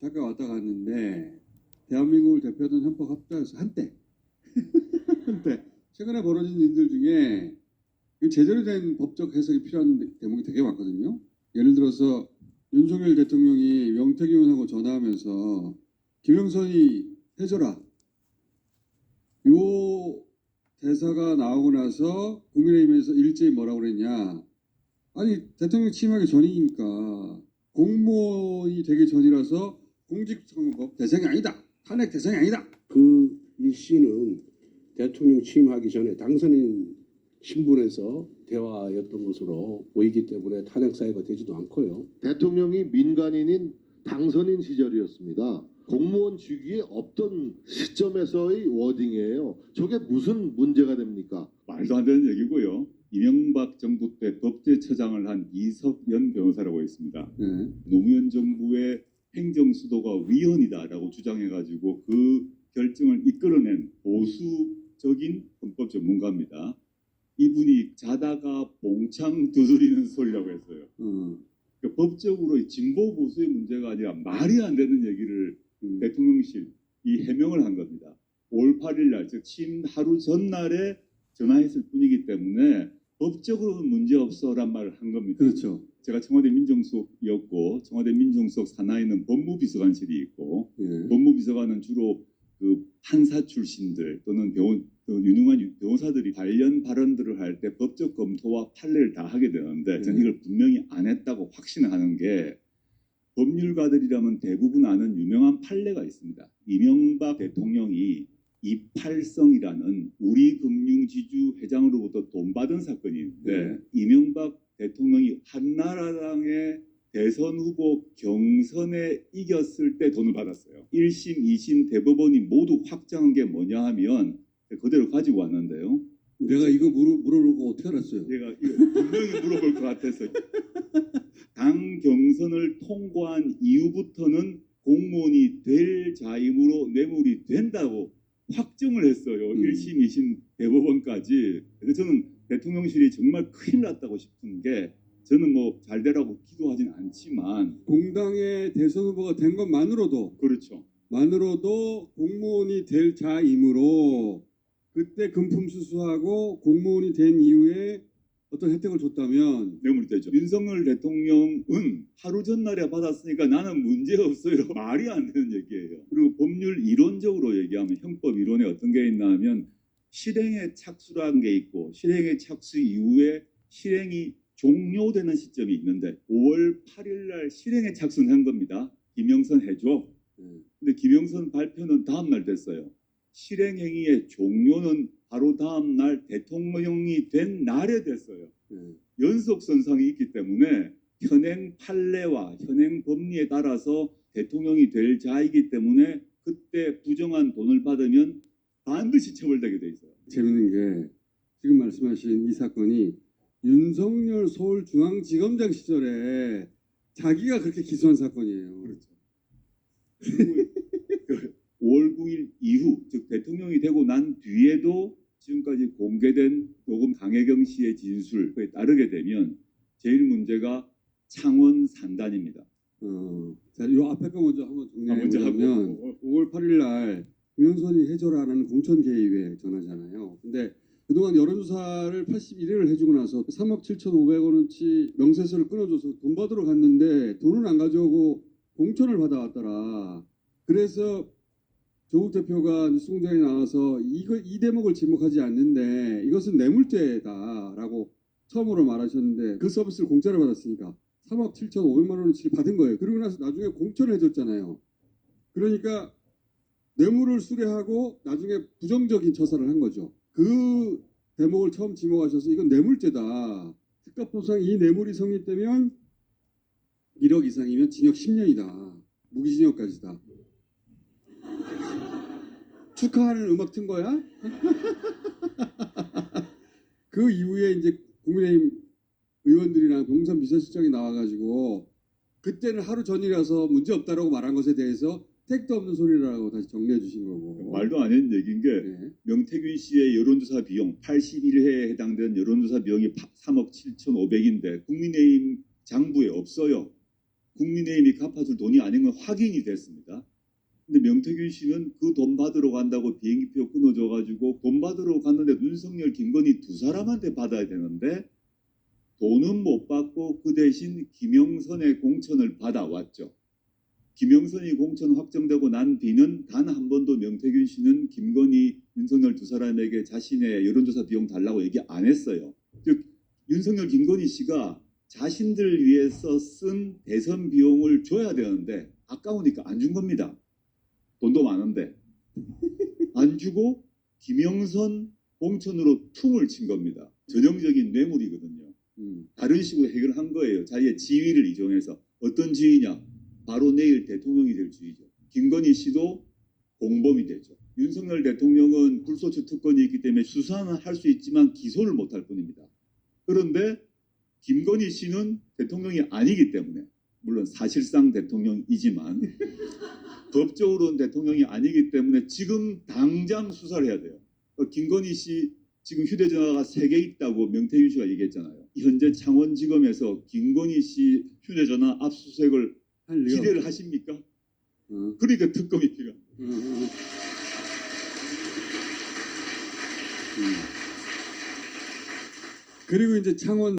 잠깐 왔다 갔는데 대한민국을 대표하던 헌법학자였어 한때. 한때 최근에 벌어진 일들 중에 제대로 된 법적 해석이 필요한 대목이 되게 많거든요. 예를 들어서 윤석열 대통령이 명태균 의원하고 전화하면서 김영선이 해줘라. 요 대사가 나오고 나서 국민의힘에서 일제히 뭐라고 그랬냐. 아니 대통령 취임하기 전이니까 공무원이 되기 전이라서 공직선거법 대상이 아니다. 탄핵 대상이 아니다. 그 일시는 대통령 취임하기 전에 당선인 신분에서 대화였던 것으로 보이기 때문에 탄핵 사유가 되지도 않고요. 대통령이 민간인인 당선인 시절이었습니다. 공무원 직위에 없던 시점에서의 워딩이에요. 저게 무슨 문제가 됩니까? 말도 안 되는 얘기고요. 이명박 정부 때 법제처장을 한 이석연 변호사라고 있습니다. 네. 노무현 정부의 행정수도가 위헌이다라고 주장해가지고 그 결정을 이끌어낸 보수적인 헌법 전문가입니다. 이분이 자다가 봉창 두드리는 소리라고 했어요. 그러니까 법적으로 진보 보수의 문제가 아니라 말이 안 되는 얘기를 대통령실 이 해명을 한 겁니다. 5월 8일 날, 즉 취임 하루 전날에 전화했을 뿐이기 때문에 법적으로는 문제 없어란 말을 한 겁니다. 그렇죠. 제가 청와대 민정수석이었고 청와대 민정수석 산하에는 법무비서관실이 있고 예. 법무비서관은 주로 그 판사 출신들 또는 유능한 변호사들이 관련 발언들을 할 때 법적 검토와 판례를 다 하게 되는데 저는 이걸 분명히 안 했다고 확신하는 게 법률가들이라면 대부분 아는 유명한 판례가 있습니다. 이명박 대통령이 이팔성이라는 우리금융지주 회장으로부터 돈 받은 사건이 있는데 이명박 대통령이 한나라당의 대선 후보 경선에 이겼을 때 돈을 받았어요. 1심, 2심 대법원이 모두 확정한 게 뭐냐 하면 그대로 가지고 왔는데요. 내가 이거 물어보고 어떻게 알았어요? 제가 이거 분명히 물어볼 것 같아서 당 경선을 통과한 이후부터는 공무원이 될 자임으로 뇌물이 된다고 확정을 했어요. 1심, 2심 대법원까지. 그래서 저는 대통령실이 정말 큰일 났다고 싶은 게 저는 뭐 잘 되라고 기도하진 않지만 공당의 대선 후보가 된 것만으로도 그렇죠. 공무원이 될 자이므로 그때 금품 수수하고 공무원이 된 이후에 어떤 혜택을 줬다면 뇌물이 되죠. 윤석열 대통령은 하루 전날에 받았으니까 나는 문제 없어요. 말이 안 되는 얘기예요. 그리고 법률 이론적으로 얘기하면 형법 이론에 어떤 게 있나 하면 실행에 착수라는 게 있고 실행에 착수 이후에 실행이 종료되는 시점이 있는데 5월 8일 날 실행에 착수한 겁니다. 김영선 해줘. 근데 김영선 발표는 다음 날 됐어요. 실행행위의 종료는 바로 다음 날 대통령이 된 날에 됐어요. 연속선상이 있기 때문에 현행 판례와 현행 법리에 따라서 대통령이 될 자이기 때문에 그때 부정한 돈을 받으면 반드시 처벌되게 돼 있어요. 재밌는 게 지금 말씀하신 이 사건이 윤석열 서울중앙지검장 시절에 자기가 그렇게 기소한 사건이에요. 그렇죠. 그리고 5월 9일 이후, 즉 대통령이 되고 난 뒤에도 지금까지 공개된 녹음 강혜경 씨의 진술에 따르게 되면 제일 문제가 창원 산단입니다. 자, 요 앞에 거 먼저 한번 먼저 정리해보면 하고. 5월 8일 날 김영선이 해줘라는 공천 개입에 전하잖아요. 근데 그동안 여론조사를 81회를 해주고 나서 3억 7,500원어치 명세서를 끊어줘서 돈 받으러 갔는데 돈은 안 가져오고 공천을 받아왔더라. 그래서 조국 대표가 뉴스 공장에 나와서 이 대목을 지목하지 않는데 이것은 뇌물죄다라고 처음으로 말하셨는데 그 서비스를 공짜로 받았으니까 3억 7,500만 원어치를 받은 거예요. 그리고 나서 나중에 공천을 해줬잖아요. 그러니까 뇌물을 수뢰하고 나중에 부정적인 처사를 한 거죠. 그 대목을 처음 지목하셔서 이건 뇌물죄다. 특가법상 이 뇌물이 성립되면 1억 이상이면 징역 10년이다. 무기징역까지다. 축하하는 음악 튼 거야? 그 이후에 이제 국민의힘 의원들이랑 용산 비서실장이 나와가지고 그때는 하루 전이라서 문제 없다라고 말한 것에 대해서 택도 없는 소리라고 다시 정리해 주신 거고. 말도 안 되는 얘기인 게 네. 명태균 씨의 여론조사 비용 81회에 해당되는 여론조사 비용이 3억 7,500인데 국민의힘 장부에 없어요. 국민의힘이 갚아줄 돈이 아닌 건 확인이 됐습니다. 근데 명태균 씨는 그 돈 받으러 간다고 비행기표 끊어줘가지고 돈 받으러 갔는데 윤석열, 김건희 두 사람한테 받아야 되는데 돈은 못 받고 그 대신 김영선의 공천을 받아왔죠. 김영선이 공천 확정되고 난 뒤는 단 한 번도 명태균 씨는 김건희, 윤석열 두 사람에게 자신의 여론조사 비용 달라고 얘기 안 했어요. 즉 윤석열, 김건희 씨가 자신들 위해서 쓴 대선 비용을 줘야 되는데 아까우니까 안 준 겁니다. 돈도 많은데 안 주고 김영선 공천으로 퉁을 친 겁니다. 전형적인 뇌물이거든요. 다른 식으로 해결한 거예요. 자기의 지위를 이용해서. 어떤 지위냐? 바로 내일 대통령이 될 지위죠. 김건희 씨도 공범이 되죠. 윤석열 대통령은 불소추 특권이 있기 때문에 수사는 할 수 있지만 기소를 못할 뿐입니다. 그런데 김건희 씨는 대통령이 아니기 때문에, 물론 사실상 대통령이지만 법적으로는 대통령이 아니기 때문에 지금 당장 수사를 해야 돼요. 김건희 씨 지금 휴대전화가 3개 있다고 명태균 씨가 얘기했잖아요. 현재 창원지검에서 김건희 씨 휴대전화 압수수색을 할 리가 기대를 없죠. 하십니까? 어. 그러니까 특검이 필요합니다. 그리고 이제 창원